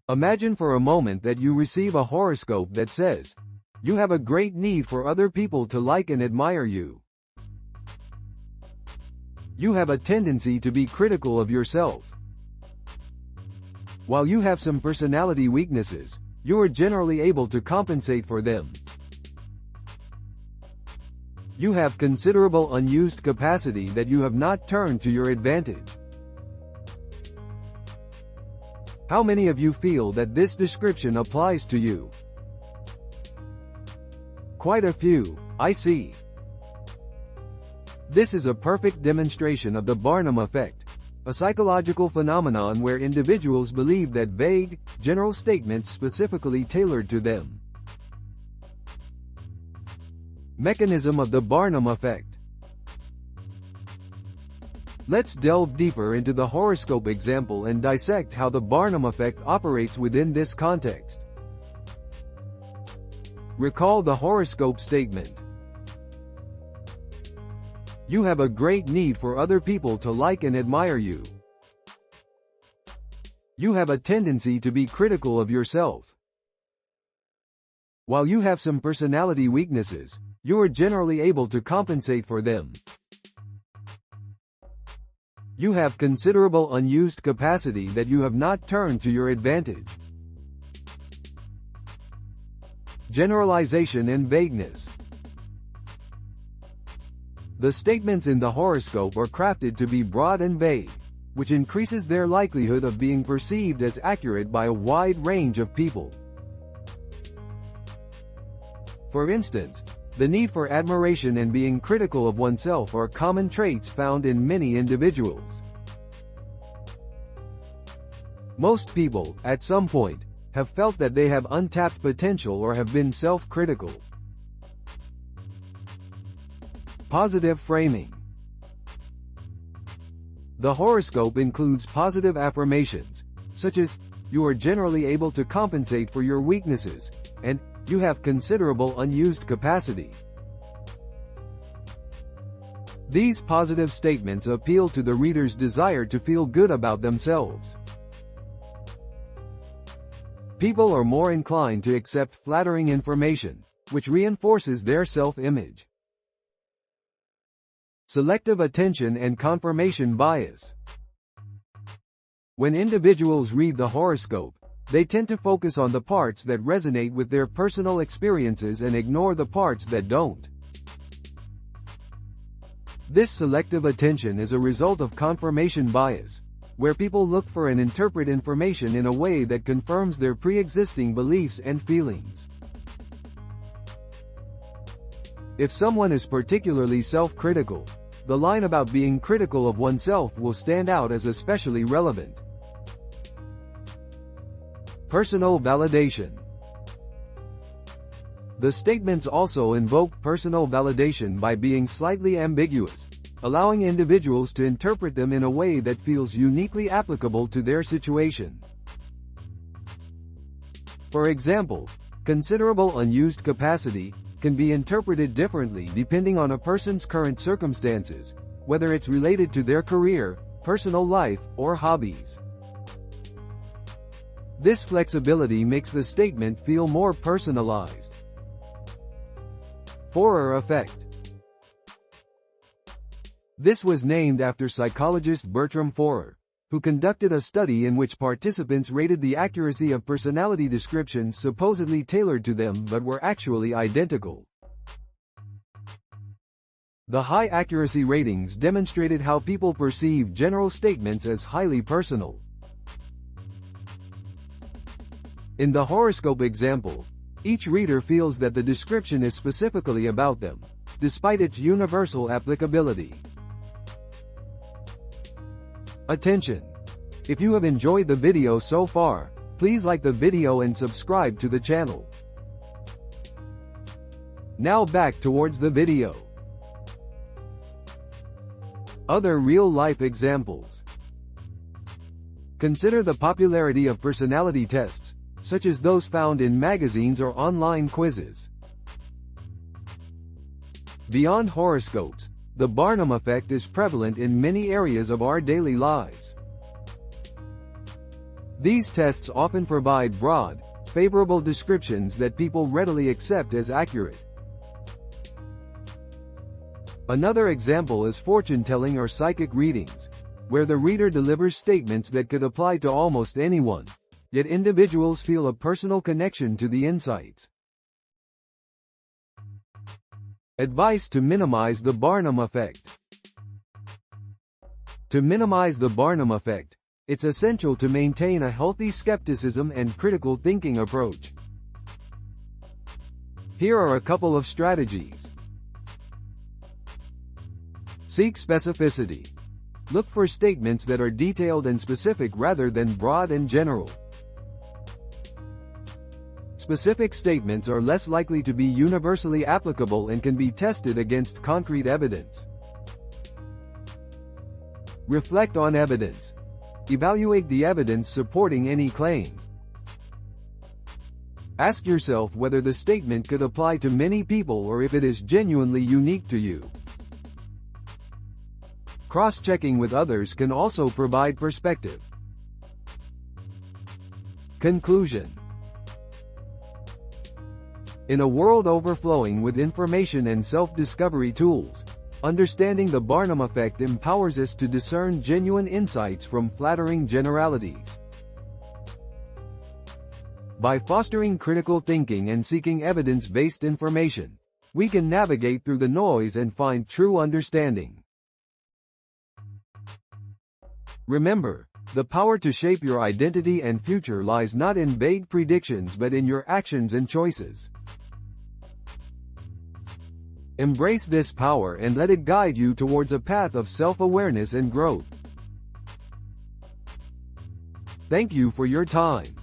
Imagine for a moment that you receive a horoscope that says, "You have a great need for other people to like and admire you. You have a tendency to be critical of yourself. While you have some personality weaknesses, you are generally able to compensate for them. You have considerable unused capacity that you have not turned to your advantage." How many of you feel that this description applies to you? Quite a few, I see. This is a perfect demonstration of the Barnum Effect, a psychological phenomenon where individuals believe that vague, general statements specifically tailored to them. Mechanism of the Barnum Effect. Let's delve deeper into the horoscope example and dissect how the Barnum Effect operates within this context. Recall the horoscope statement. You have a great need for other people to like and admire you. You have a tendency to be critical of yourself. While you have some personality weaknesses, you are generally able to compensate for them. You have considerable unused capacity that you have not turned to your advantage. Generalization and vagueness. The statements in the horoscope are crafted to be broad and vague, which increases their likelihood of being perceived as accurate by a wide range of people. For instance, the need for admiration and being critical of oneself are common traits found in many individuals. Most people, at some point, have felt that they have untapped potential or have been self-critical. Positive framing. The horoscope includes positive affirmations, such as, "You are generally able to compensate for your weaknesses," and "You have considerable unused capacity." These positive statements appeal to the reader's desire to feel good about themselves. People are more inclined to accept flattering information, which reinforces their self-image. Selective attention and confirmation bias. When individuals read the horoscope, they tend to focus on the parts that resonate with their personal experiences and ignore the parts that don't. This selective attention is a result of confirmation bias, where people look for and interpret information in a way that confirms their pre-existing beliefs and feelings. If someone is particularly self-critical, the line about being critical of oneself will stand out as especially relevant. Personal validation. The statements also invoke personal validation by being slightly ambiguous, allowing individuals to interpret them in a way that feels uniquely applicable to their situation. For example, considerable unused capacity can be interpreted differently depending on a person's current circumstances, whether it's related to their career, personal life, or hobbies. This flexibility makes the statement feel more personalized. Forer effect. This was named after psychologist Bertram Forer, who conducted a study in which participants rated the accuracy of personality descriptions supposedly tailored to them but were actually identical. The high accuracy ratings demonstrated how people perceive general statements as highly personal. In the horoscope example, each reader feels that the description is specifically about them, despite its universal applicability. Attention! If you have enjoyed the video so far, please like the video and subscribe to the channel. Now back towards the video. Other real-life examples. Consider the popularity of personality tests, such as those found in magazines or online quizzes. Beyond horoscopes, the Barnum Effect is prevalent in many areas of our daily lives. These tests often provide broad, favorable descriptions that people readily accept as accurate. Another example is fortune-telling or psychic readings, where the reader delivers statements that could apply to almost anyone, yet individuals feel a personal connection to the insights. Advice to minimize the Barnum Effect. To minimize the Barnum Effect, it's essential to maintain a healthy skepticism and critical thinking approach. Here are a couple of strategies. Seek specificity. Look for statements that are detailed and specific rather than broad and general. Specific statements are less likely to be universally applicable and can be tested against concrete evidence. Reflect on evidence. Evaluate the evidence supporting any claim. Ask yourself whether the statement could apply to many people or if it is genuinely unique to you. Cross-checking with others can also provide perspective. Conclusion. In a world overflowing with information and self-discovery tools, understanding the Barnum Effect empowers us to discern genuine insights from flattering generalities. By fostering critical thinking and seeking evidence-based information, we can navigate through the noise and find true understanding. Remember, the power to shape your identity and future lies not in vague predictions but in your actions and choices. Embrace this power and let it guide you towards a path of self-awareness and growth. Thank you for your time.